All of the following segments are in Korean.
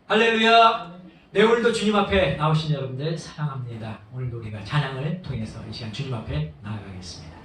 할렐루야. 네, 오늘도 주님 앞에 나오신 여러분들 사랑합니다. 오늘도 우리가 찬양을 통해서 이 시간 주님 앞에 나아가겠습니다.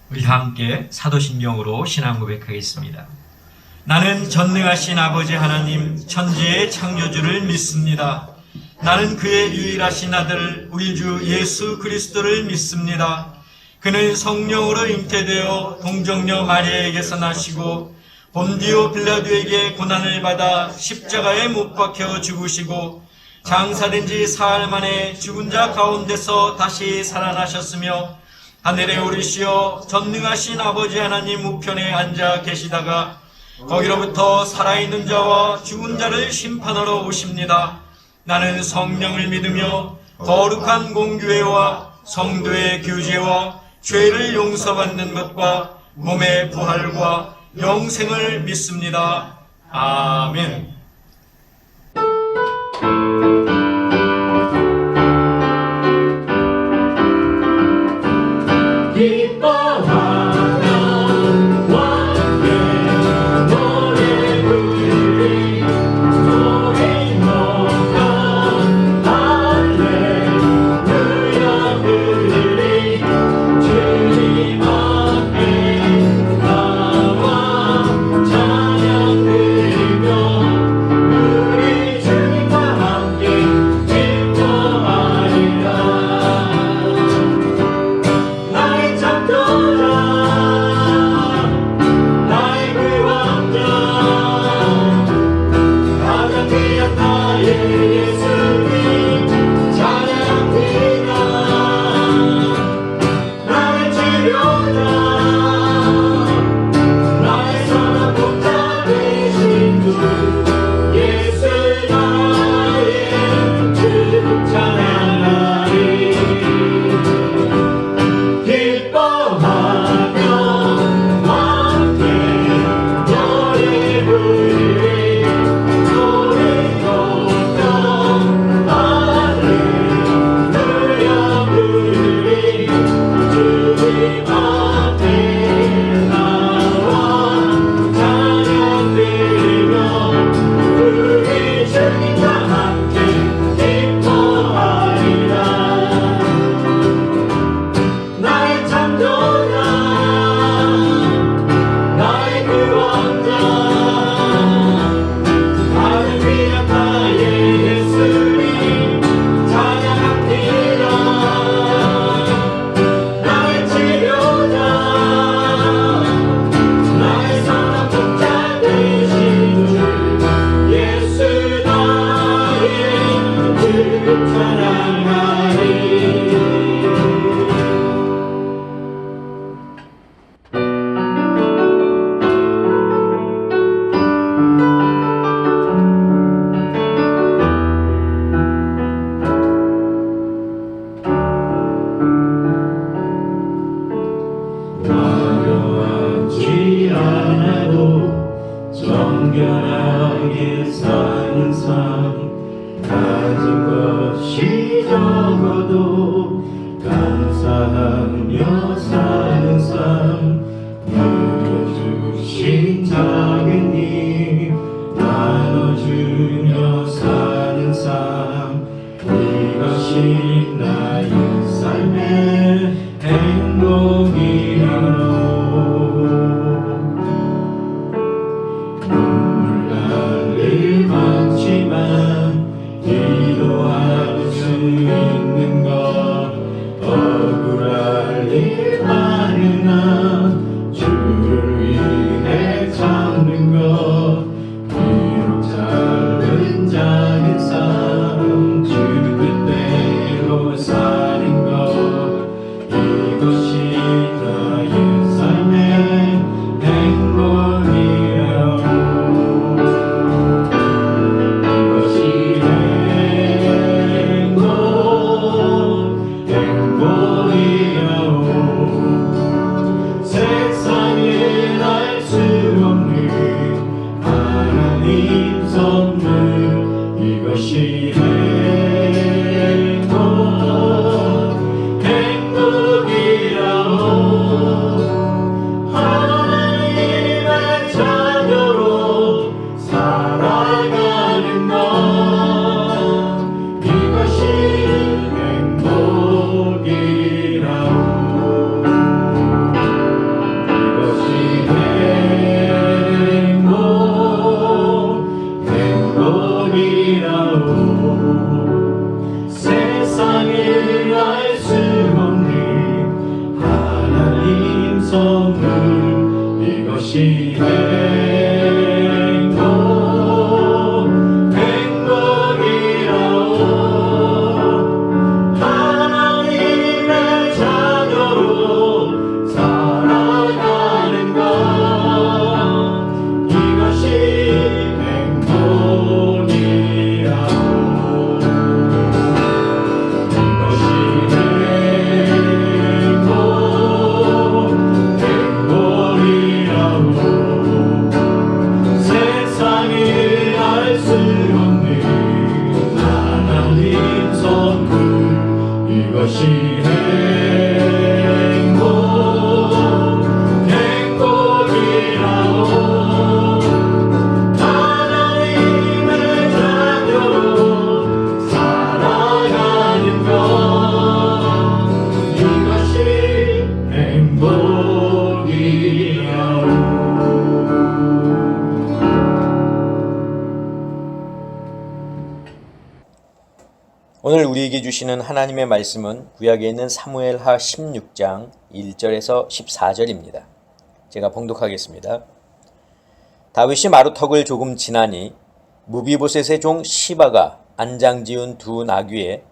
우리 함께 사도신경으로 신앙 고백하겠습니다. 나는 전능하신 아버지 하나님 천지의 창조주를 믿습니다. 나는 그의 유일하신 아들 우리 주 예수 그리스도를 믿습니다. 그는 성령으로 잉태되어 동정녀 마리아에게서 나시고 본디오 빌라도에게 고난을 받아 십자가에 못 박혀 죽으시고 장사된 지 사흘 만에 죽은 자 가운데서 다시 살아나셨으며 하늘에 오르시어 전능하신 아버지 하나님 우편에 앉아 계시다가 거기로부터 살아있는 자와 죽은 자를 심판하러 오십니다. 나는 성령을 믿으며 거룩한 공교회와 성도의 교제와 죄를 용서받는 것과 몸의 부활과 영생을 믿습니다. 아멘. 오늘 우리에게 주시는 하나님의 말씀은 구약에 있는 사무엘하 16장 1절에서 14절입니다. 제가 봉독하겠습니다. 다윗이 마루턱을 조금 지나니 무비보셋의 종 시바가 안장 지은 두 나귀에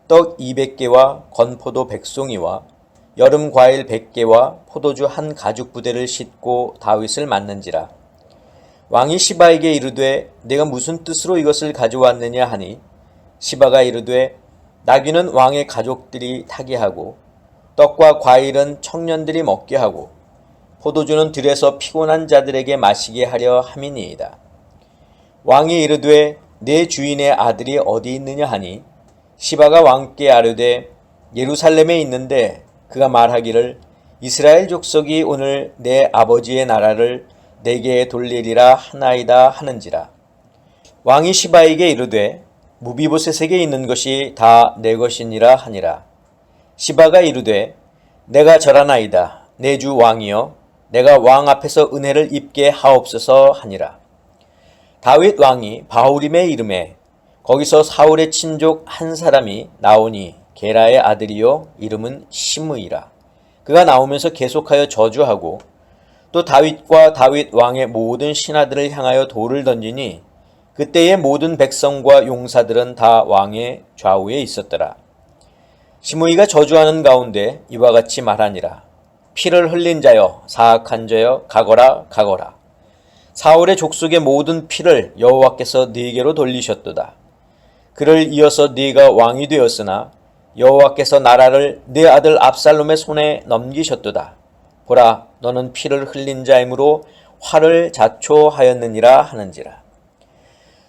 떡 200개와 건포도 100송이와 여름 과일 100개와 포도주 한 가죽 부대를 싣고 다윗을 맞는지라. 왕이 시바에게 이르되 내가 무슨 뜻으로 이것을 가져왔느냐 하니 시바가 이르되 나귀는 왕의 가족들이 타게 하고 떡과 과일은 청년들이 먹게 하고 포도주는 들에서 피곤한 자들에게 마시게 하려 함이니이다. 왕이 이르되 내 주인의 아들이 어디 있느냐 하니 시바가 왕께 아뢰되 예루살렘에 있는데 그가 말하기를 이스라엘 족속이 오늘 내 아버지의 나라를 내게 돌리리라 하나이다 하는지라. 왕이 시바에게 이르되 무비보셋에게 있는 것이 다 내 것이니라 하니라. 시바가 이르되 내가 절하나이다. 내 주 왕이여 내가 왕 앞에서 은혜를 입게 하옵소서 하니라. 다윗 왕이 바후림에 이름에 거기서 사울의 친족 한 사람이 나오니 게라의 아들이요 이름은 시므이라. 그가 나오면서 계속하여 저주하고 또 다윗과 다윗 왕의 모든 신하들을 향하여 돌을 던지니 그때의 모든 백성과 용사들은 다 왕의 좌우에 있었더라. 시므이가 저주하는 가운데 이와 같이 말하니라. 피를 흘린 자여 사악한 자여 가거라 가거라. 사울의 족속의 모든 피를 여호와께서 네게로 돌리셨도다. 그를 이어서 네가 왕이 되었으나 여호와께서 나라를 네 아들 압살롬의 손에 넘기셨도다. 보라 너는 피를 흘린 자이므로 화를 자초하였느니라 하는지라.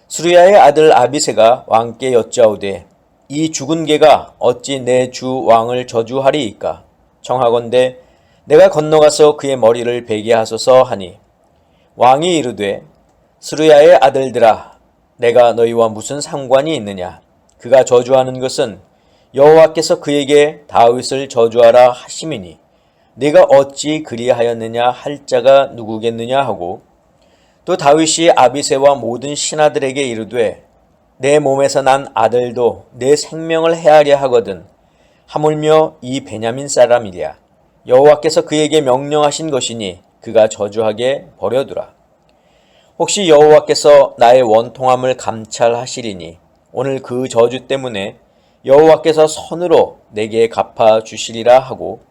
수르야의 아들 아비새가 왕께 여짜오되 이 죽은 개가 어찌 내 주 왕을 저주하리이까. 청하건대 내가 건너가서 그의 머리를 베게 하소서 하니 왕이 이르되 수르야의 아들들아 내가 너희와 무슨 상관이 있느냐. 그가 저주하는 것은 여호와께서 그에게 다윗을 저주하라 하심이니 네가 어찌 그리하였느냐 할 자가 누구겠느냐 하고 또 다윗이 아비새와 모든 신하들에게 이르되 내 몸에서 난 아들도 내 생명을 해하려 하거든 하물며 이 베냐민 사람이랴. 여호와께서 그에게 명령하신 것이니 그가 저주하게 버려두라. 혹시 여호와께서 나의 원통함을 감찰하시리니 오늘 그 저주 때문에 여호와께서 선으로 내게 갚아주시리라 하고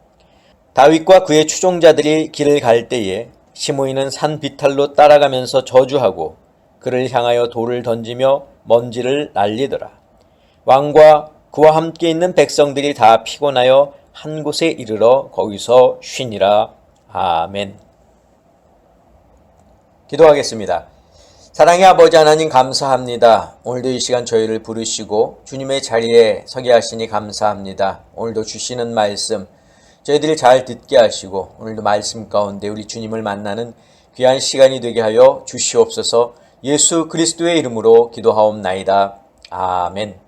다윗과 그의 추종자들이 길을 갈 때에 시므이는 산 비탈로 따라가면서 저주하고 그를 향하여 돌을 던지며 먼지를 날리더라. 왕과 그와 함께 있는 백성들이 다 피곤하여 한 곳에 이르러 거기서 쉬니라. 아멘. 기도하겠습니다. 사랑의 아버지 하나님 감사합니다. 오늘도 이 시간 저희를 부르시고 주님의 자리에 서게 하시니 감사합니다. 오늘도 주시는 말씀 저희들이 잘 듣게 하시고 오늘도 말씀 가운데 우리 주님을 만나는 귀한 시간이 되게 하여 주시옵소서. 예수 그리스도의 이름으로 기도하옵나이다. 아멘.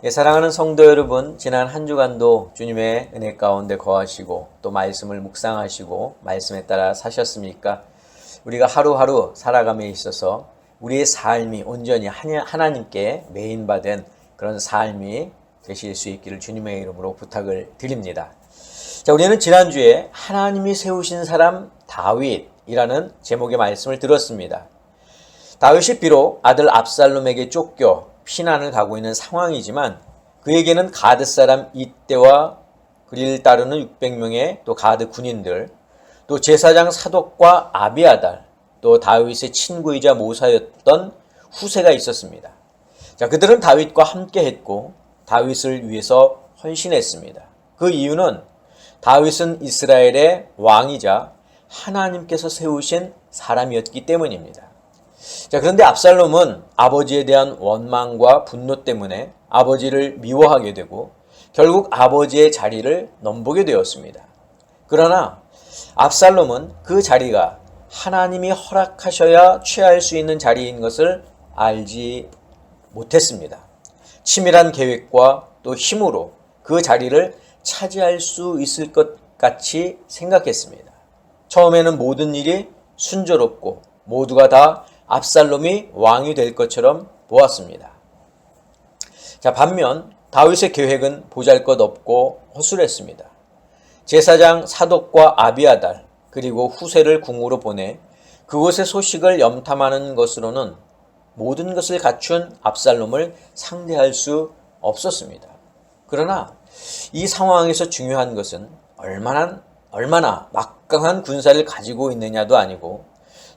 사랑하는 성도 여러분, 지난 한 주간도 주님의 은혜 가운데 거하시고 또 말씀을 묵상하시고 말씀에 따라 사셨습니까? 우리가 하루하루 살아감에 있어서 우리의 삶이 온전히 하나님께 매인받은 그런 삶이 되실 수 있기를 주님의 이름으로 부탁을 드립니다. 자, 우리는 지난주에 하나님이 세우신 사람 다윗이라는 제목의 말씀을 들었습니다. 다윗이 비록 아들 압살롬에게 쫓겨 피난을 가고 있는 상황이지만 그에게는 가드 사람 이때와 그를 따르는 600명의 또 가드 군인들, 또 제사장 사독과 아비아달, 또 다윗의 친구이자 모사였던 후세가 있었습니다. 자, 그들은 다윗과 함께 했고 다윗을 위해서 헌신했습니다. 그 이유는 다윗은 이스라엘의 왕이자 하나님께서 세우신 사람이었기 때문입니다. 자, 그런데 압살롬은 아버지에 대한 원망과 분노 때문에 아버지를 미워하게 되고 결국 아버지의 자리를 넘보게 되었습니다. 그러나 압살롬은 그 자리가 하나님이 허락하셔야 취할 수 있는 자리인 것을 알지 못했습니다. 치밀한 계획과 또 힘으로 그 자리를 차지할 수 있을 것 같이 생각했습니다. 처음에는 모든 일이 순조롭고 모두가 다 압살롬이 왕이 될 것처럼 보았습니다. 자, 반면 다윗의 계획은 보잘것없고 허술했습니다. 제사장 사독과 아비아달 그리고 후세를 궁으로 보내 그곳의 소식을 염탐하는 것으로는 모든 것을 갖춘 압살롬을 상대할 수 없었습니다. 그러나 이 상황에서 중요한 것은 얼마나 막강한 군사를 가지고 있느냐도 아니고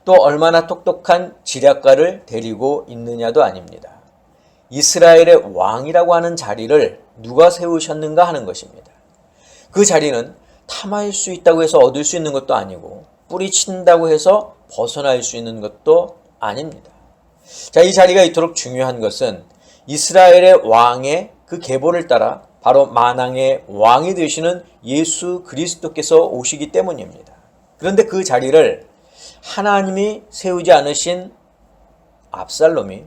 또 얼마나 똑똑한 지략가를 데리고 있느냐도 아닙니다. 이스라엘의 왕이라고 하는 자리를 누가 세우셨는가 하는 것입니다. 그 자리는 탐할 수 있다고 해서 얻을 수 있는 것도 아니고 뿌리친다고 해서 벗어날 수 있는 것도 아닙니다. 자, 이 자리가 이토록 중요한 것은 이스라엘의 왕의 그 계보를 따라 바로 만왕의 왕이 되시는 예수 그리스도께서 오시기 때문입니다. 그런데 그 자리를 하나님이 세우지 않으신 압살롬이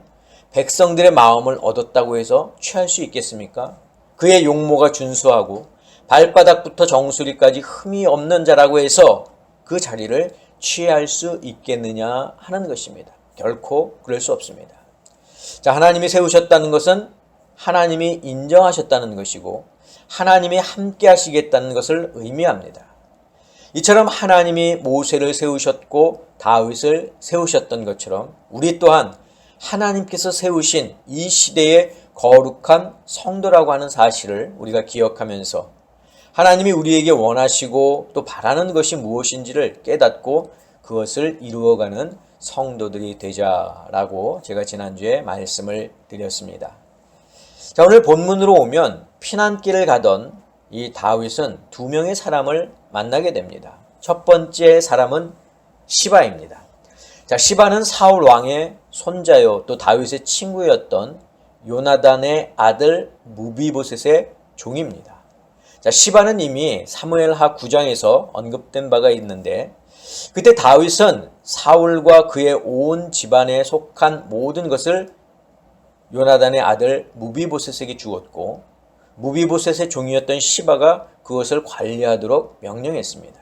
백성들의 마음을 얻었다고 해서 취할 수 있겠습니까? 그의 용모가 준수하고 발바닥부터 정수리까지 흠이 없는 자라고 해서 그 자리를 취할 수 있겠느냐 하는 것입니다. 결코 그럴 수 없습니다. 자, 하나님이 세우셨다는 것은 하나님이 인정하셨다는 것이고 하나님이 함께 하시겠다는 것을 의미합니다. 이처럼 하나님이 모세를 세우셨고 다윗을 세우셨던 것처럼 우리 또한 하나님께서 세우신 이 시대의 거룩한 성도라고 하는 사실을 우리가 기억하면서 하나님이 우리에게 원하시고 또 바라는 것이 무엇인지를 깨닫고 그것을 이루어가는 성도들이 되자라고 제가 지난주에 말씀을 드렸습니다. 자, 오늘 본문으로 오면 피난길을 가던 이 다윗은 두 명의 사람을 만나게 됩니다. 첫 번째 사람은 시바입니다. 자, 시바는 사울 왕의 손자요 또 다윗의 친구였던 요나단의 아들 무비보셋의 종입니다. 자, 시바는 이미 사무엘하 9장에서 언급된 바가 있는데 그때 다윗은 사울과 그의 온 집안에 속한 모든 것을 요나단의 아들 무비보셋에게 주었고 무비보셋의 종이었던 시바가 그것을 관리하도록 명령했습니다.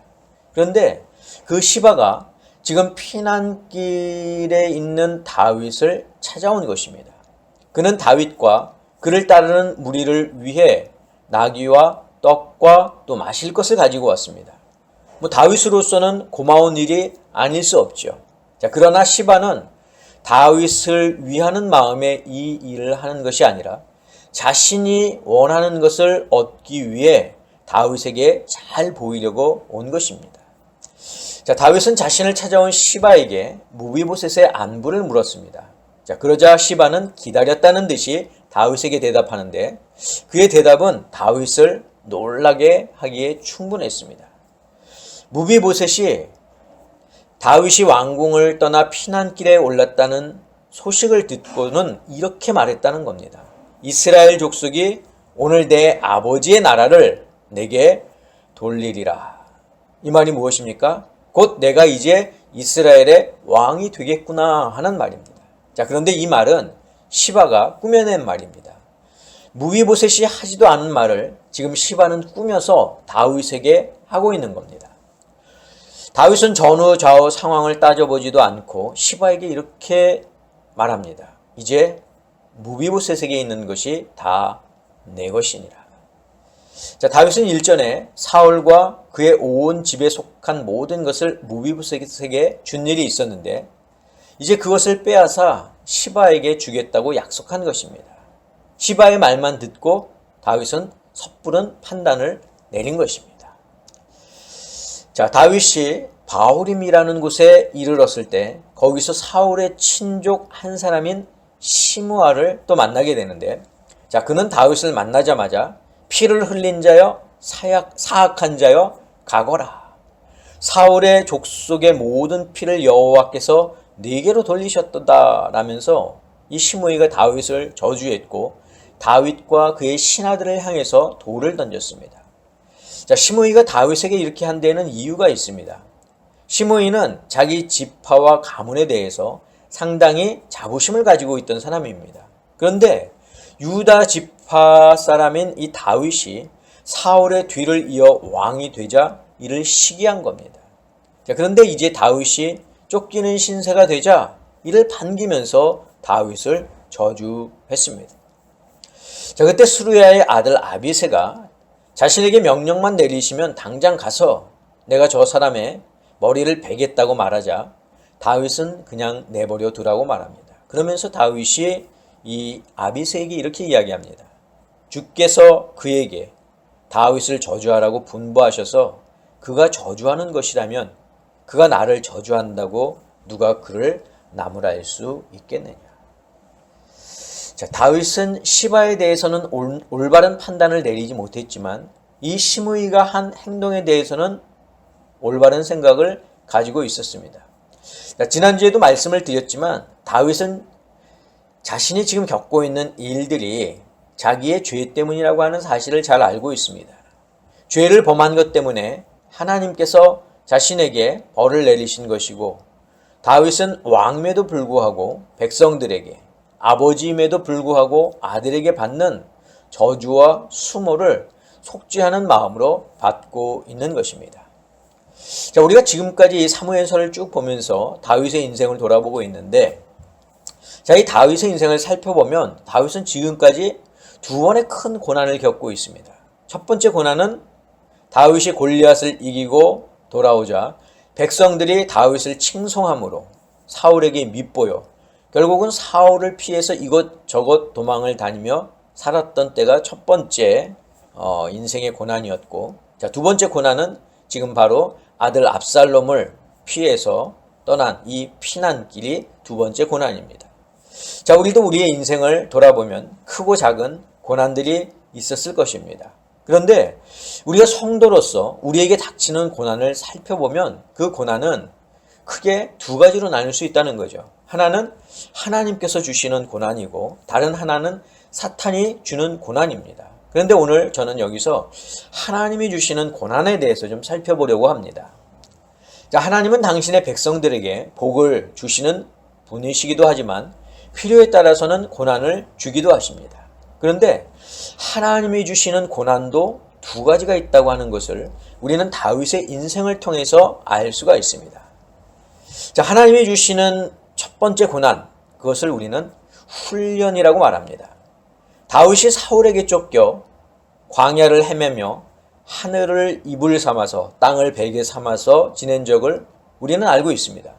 그런데 그 시바가 지금 피난길에 있는 다윗을 찾아온 것입니다. 그는 다윗과 그를 따르는 무리를 위해 나귀와 떡과 또 마실 것을 가지고 왔습니다. 다윗으로서는 고마운 일이 아닐 수 없죠. 자, 그러나 시바는 다윗을 위하는 마음에 이 일을 하는 것이 아니라 자신이 원하는 것을 얻기 위해 다윗에게 잘 보이려고 온 것입니다. 자, 다윗은 자신을 찾아온 시바에게 무비보셋의 안부를 물었습니다. 자, 그러자 시바는 기다렸다는 듯이 다윗에게 대답하는데 그의 대답은 다윗을 놀라게 하기에 충분했습니다. 무비보셋이 다윗이 왕궁을 떠나 피난길에 올랐다는 소식을 듣고는 이렇게 말했다는 겁니다. 이스라엘 족속이 오늘 내 아버지의 나라를 내게 돌리리라. 이 말이 무엇입니까? 곧 내가 이제 이스라엘의 왕이 되겠구나 하는 말입니다. 자, 그런데 이 말은 시바가 꾸며낸 말입니다. 무비보셋이 하지도 않은 말을 지금 시바는 꾸며서 다윗에게 하고 있는 겁니다. 다윗은 전후 좌우 상황을 따져보지도 않고 시바에게 이렇게 말합니다. 이제 무비보셋에게 있는 것이 다 내 것이니라. 자, 다윗은 일전에 사울과 그의 온 집에 속한 모든 것을 무비보셋에게 준 일이 있었는데 이제 그것을 빼앗아 시바에게 주겠다고 약속한 것입니다. 시바의 말만 듣고 다윗은 섣부른 판단을 내린 것입니다. 자, 다윗이 바후림이라는 곳에 이르렀을 때 거기서 사울의 친족 한 사람인 시므아를 또 만나게 되는데 자, 그는 다윗을 만나자마자 피를 흘린 자여 사악한 자여 가거라. 사울의 족속의 모든 피를 여호와께서 네게로 돌리셨도다 라면서 이 시므이가 다윗을 저주했고 다윗과 그의 신하들을 향해서 돌을 던졌습니다. 자, 시므이가 다윗에게 이렇게 한 데에는 이유가 있습니다. 시므이는 자기 지파와 가문에 대해서 상당히 자부심을 가지고 있던 사람입니다. 그런데 유다 지파 사람인 이 다윗이 사울의 뒤를 이어 왕이 되자 이를 시기한 겁니다. 자, 그런데 이제 다윗이 쫓기는 신세가 되자 이를 반기면서 다윗을 저주했습니다. 자, 그때 수르야의 아들 아비새가 자신에게 명령만 내리시면 당장 가서 내가 저 사람의 머리를 베겠다고 말하자 다윗은 그냥 내버려 두라고 말합니다. 그러면서 다윗이 이 아비새에게 이렇게 이야기합니다. 주께서 그에게 다윗을 저주하라고 분부하셔서 그가 저주하는 것이라면 그가 나를 저주한다고 누가 그를 나무랄 수 있겠느냐. 자, 다윗은 시바에 대해서는 올바른 판단을 내리지 못했지만 이 시므이가 한 행동에 대해서는 올바른 생각을 가지고 있었습니다. 자, 지난주에도 말씀을 드렸지만 다윗은 자신이 지금 겪고 있는 일들이 자기의 죄 때문이라고 하는 사실을 잘 알고 있습니다. 죄를 범한 것 때문에 하나님께서 자신에게 벌을 내리신 것이고 다윗은 왕임에도 불구하고 백성들에게 아버지임에도 불구하고 아들에게 받는 저주와 수모를 속죄하는 마음으로 받고 있는 것입니다. 자, 우리가 지금까지 이 사무엘서를 쭉 보면서 다윗의 인생을 돌아보고 있는데, 자, 이 다윗의 인생을 살펴보면 다윗은 지금까지 두 번의 큰 고난을 겪고 있습니다. 첫 번째 고난은 다윗이 골리앗을 이기고 돌아오자 백성들이 다윗을 칭송함으로 사울에게 밉보여 결국은 사울을 피해서 이것저것 도망을 다니며 살았던 때가 첫 번째 인생의 고난이었고, 자, 두 번째 고난은 지금 바로 아들 압살롬을 피해서 떠난 이 피난길이 두 번째 고난입니다. 자, 우리도 우리의 인생을 돌아보면 크고 작은 고난들이 있었을 것입니다. 그런데 우리가 성도로서 우리에게 닥치는 고난을 살펴보면 그 고난은 크게 두 가지로 나눌 수 있다는 거죠. 하나는 하나님께서 주시는 고난이고 다른 하나는 사탄이 주는 고난입니다. 그런데 오늘 저는 여기서 하나님이 주시는 고난에 대해서 좀 살펴보려고 합니다. 자, 하나님은 당신의 백성들에게 복을 주시는 분이시기도 하지만 필요에 따라서는 고난을 주기도 하십니다. 그런데 하나님이 주시는 고난도 두 가지가 있다고 하는 것을 우리는 다윗의 인생을 통해서 알 수가 있습니다. 자, 하나님이 주시는 첫 번째 고난, 그것을 우리는 훈련이라고 말합니다. 다윗이 사울에게 쫓겨 광야를 헤매며 하늘을 이불 삼아서 땅을 베개 삼아서 지낸 적을 우리는 알고 있습니다.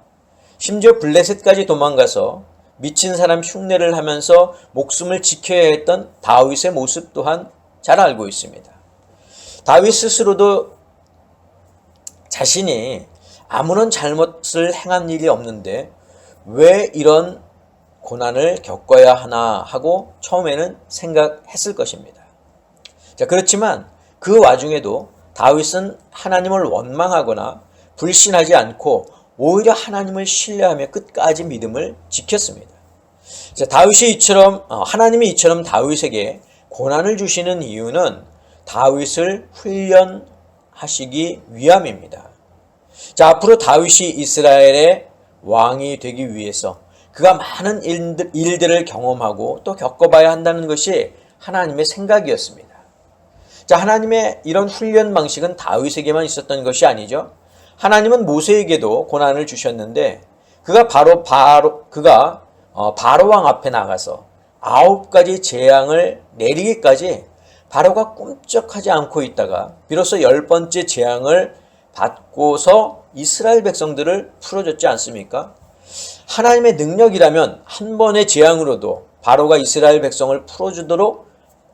심지어 블레셋까지 도망가서 미친 사람 흉내를 하면서 목숨을 지켜야 했던 다윗의 모습 또한 잘 알고 있습니다. 다윗 스스로도 자신이 아무런 잘못을 행한 일이 없는데 왜 이런 고난을 겪어야 하나 하고 처음에는 생각했을 것입니다. 자, 그렇지만 그 와중에도 다윗은 하나님을 원망하거나 불신하지 않고 오히려 하나님을 신뢰하며 끝까지 믿음을 지켰습니다. 자, 하나님이 이처럼 다윗에게 고난을 주시는 이유는 다윗을 훈련하시기 위함입니다. 자, 앞으로 다윗이 이스라엘의 왕이 되기 위해서 그가 많은 일들을 경험하고 또 겪어봐야 한다는 것이 하나님의 생각이었습니다. 자, 하나님의 이런 훈련 방식은 다윗에게만 있었던 것이 아니죠. 하나님은 모세에게도 고난을 주셨는데 그가 바로 왕 앞에 나가서 9가지 재앙을 내리기까지 바로가 꿈쩍하지 않고 있다가 비로소 10번째 재앙을 받고서 이스라엘 백성들을 풀어줬지 않습니까? 하나님의 능력이라면 한 번의 재앙으로도 바로가 이스라엘 백성을 풀어주도록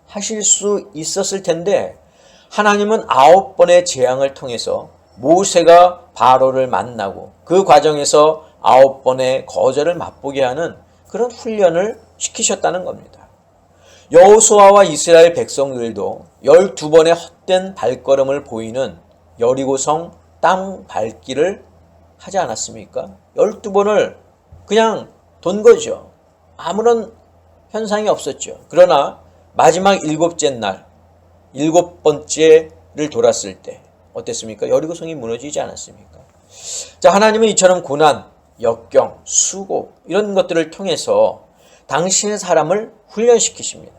하실 수 있었을 텐데 하나님은 9번의 재앙을 통해서 모세가 바로를 만나고 그 과정에서 9번의 거절을 맛보게 하는 그런 훈련을 시키셨다는 겁니다. 여호수아와 이스라엘 백성들도 12번의 헛된 발걸음을 보이는 여리고성 땅 밟기를 하지 않았습니까? 12번을 그냥 돈 거죠. 아무런 현상이 없었죠. 그러나 마지막 일곱째 날, 일곱 번째를 돌았을 때 어땠습니까? 여리고성이 무너지지 않았습니까? 자, 하나님은 이처럼 고난, 역경, 수고 이런 것들을 통해서 당신의 사람을 훈련시키십니다.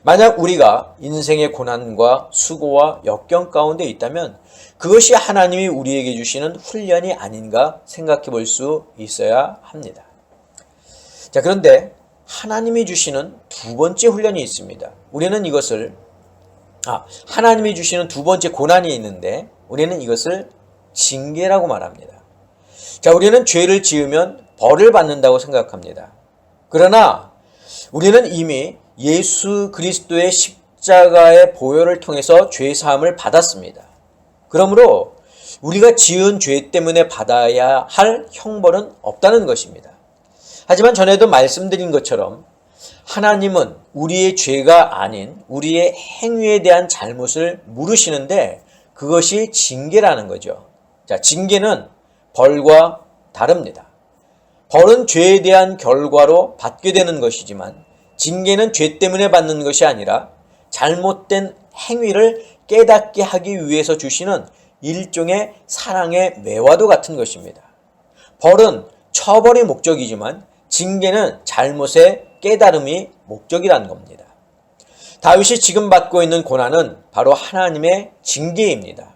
만약 우리가 인생의 고난과 수고와 역경 가운데 있다면 그것이 하나님이 우리에게 주시는 훈련이 아닌가 생각해 볼 수 있어야 합니다. 자, 그런데 하나님이 주시는 두 번째 훈련이 있습니다. 우리는 이것을 하나님이 주시는 두 번째 고난이 있는데 우리는 이것을 징계라고 말합니다. 자, 우리는 죄를 지으면 벌을 받는다고 생각합니다. 그러나 우리는 이미 예수 그리스도의 십자가의 보혈을 통해서 죄 사함을 받았습니다. 그러므로 우리가 지은 죄 때문에 받아야 할 형벌은 없다는 것입니다. 하지만 전에도 말씀드린 것처럼 하나님은 우리의 죄가 아닌 우리의 행위에 대한 잘못을 물으시는데 그것이 징계라는 거죠. 자, 징계는 벌과 다릅니다. 벌은 죄에 대한 결과로 받게 되는 것이지만 징계는 죄 때문에 받는 것이 아니라 잘못된 행위를 깨닫게 하기 위해서 주시는 일종의 사랑의 매화도 같은 것입니다. 벌은 처벌이 목적이지만 징계는 잘못의 깨달음이 목적이라는 겁니다. 다윗이 지금 받고 있는 고난은 바로 하나님의 징계입니다.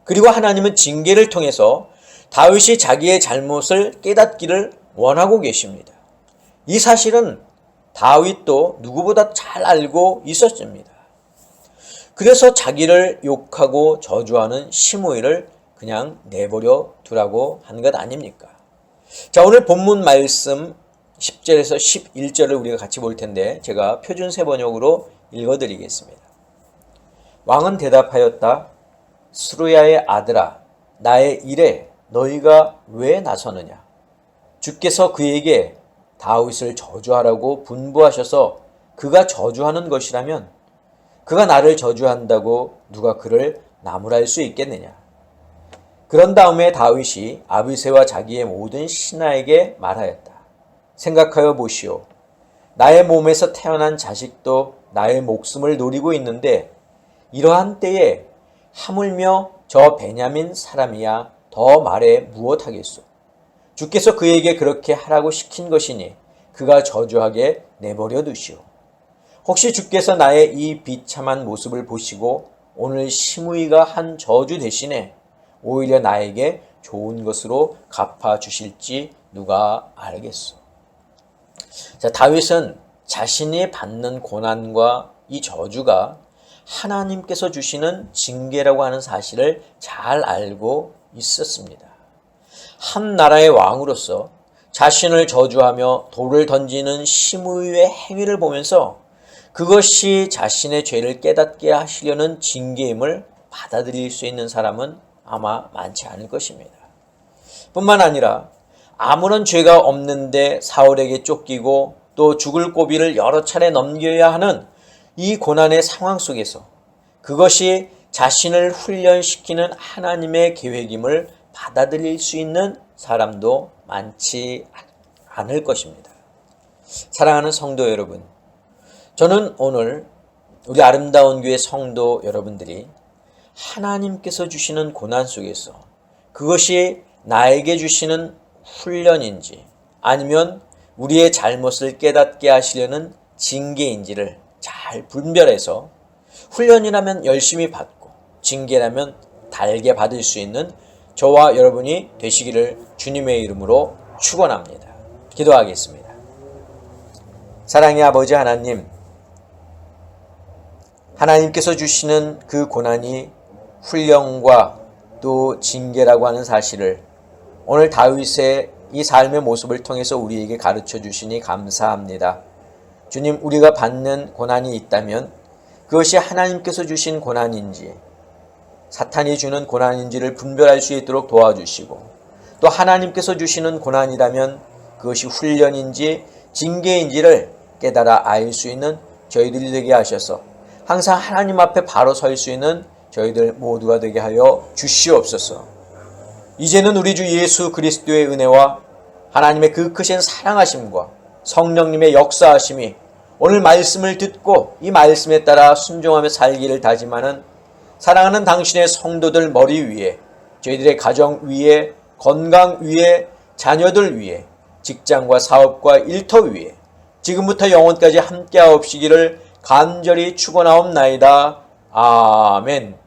그리고 하나님은 징계를 통해서 다윗이 자기의 잘못을 깨닫기를 원하고 계십니다. 이 사실은 다윗도 누구보다 잘 알고 있었습니다. 그래서 자기를 욕하고 저주하는 시므이를 그냥 내버려 두라고 한 것 아닙니까? 자, 오늘 본문 말씀 10절에서 11절을 우리가 같이 볼 텐데 제가 표준세 번역으로 읽어드리겠습니다. 왕은 대답하였다. 스루야의 아들아, 나의 일에 너희가 왜 나서느냐? 주께서 그에게 다윗을 저주하라고 분부하셔서 그가 저주하는 것이라면 그가 나를 저주한다고 누가 그를 나무랄 수 있겠느냐? 그런 다음에 다윗이 아비새와 자기의 모든 신하에게 말하였다. 생각하여 보시오. 나의 몸에서 태어난 자식도 나의 목숨을 노리고 있는데 이러한 때에 하물며 저 베냐민 사람이야 더 말해 무엇하겠소? 주께서 그에게 그렇게 하라고 시킨 것이니 그가 저주하게 내버려 두시오. 혹시 주께서 나의 이 비참한 모습을 보시고 오늘 시므이가 한 저주 대신에 오히려 나에게 좋은 것으로 갚아 주실지 누가 알겠소. 자, 다윗은 자신이 받는 고난과 이 저주가 하나님께서 주시는 징계라고 하는 사실을 잘 알고 있었습니다. 한 나라의 왕으로서 자신을 저주하며 돌을 던지는 시므이의 행위를 보면서 그것이 자신의 죄를 깨닫게 하시려는 징계임을 받아들일 수 있는 사람은 아마 많지 않을 것입니다. 뿐만 아니라 아무런 죄가 없는데 사울에게 쫓기고 또 죽을 고비를 여러 차례 넘겨야 하는 이 고난의 상황 속에서 그것이 자신을 훈련시키는 하나님의 계획임을 받아들일 수 있는 사람도 많지 않을 것입니다. 사랑하는 성도 여러분, 저는 오늘 우리 아름다운 교회 성도 여러분들이 하나님께서 주시는 고난 속에서 그것이 나에게 주시는 훈련인지 아니면 우리의 잘못을 깨닫게 하시려는 징계인지를 잘 분별해서 훈련이라면 열심히 받고 징계라면 달게 받을 수 있는 저와 여러분이 되시기를 주님의 이름으로 축원합니다. 기도하겠습니다. 사랑의 아버지 하나님, 하나님께서 주시는 그 고난이 훈련과 또 징계라고 하는 사실을 오늘 다윗의 이 삶의 모습을 통해서 우리에게 가르쳐 주시니 감사합니다. 주님, 우리가 받는 고난이 있다면 그것이 하나님께서 주신 고난인지 사탄이 주는 고난인지를 분별할 수 있도록 도와주시고 또 하나님께서 주시는 고난이라면 그것이 훈련인지 징계인지를 깨달아 알 수 있는 저희들이 되게 하셔서 항상 하나님 앞에 바로 설 수 있는 저희들 모두가 되게 하여 주시옵소서. 이제는 우리 주 예수 그리스도의 은혜와 하나님의 그 크신 사랑하심과 성령님의 역사하심이 오늘 말씀을 듣고 이 말씀에 따라 순종하며 살기를 다짐하는 사랑하는 당신의 성도들 머리 위에, 저희들의 가정 위에, 건강 위에, 자녀들 위에, 직장과 사업과 일터 위에 지금부터 영원까지 함께하옵시기를 간절히 축원하옵나이다. 아멘.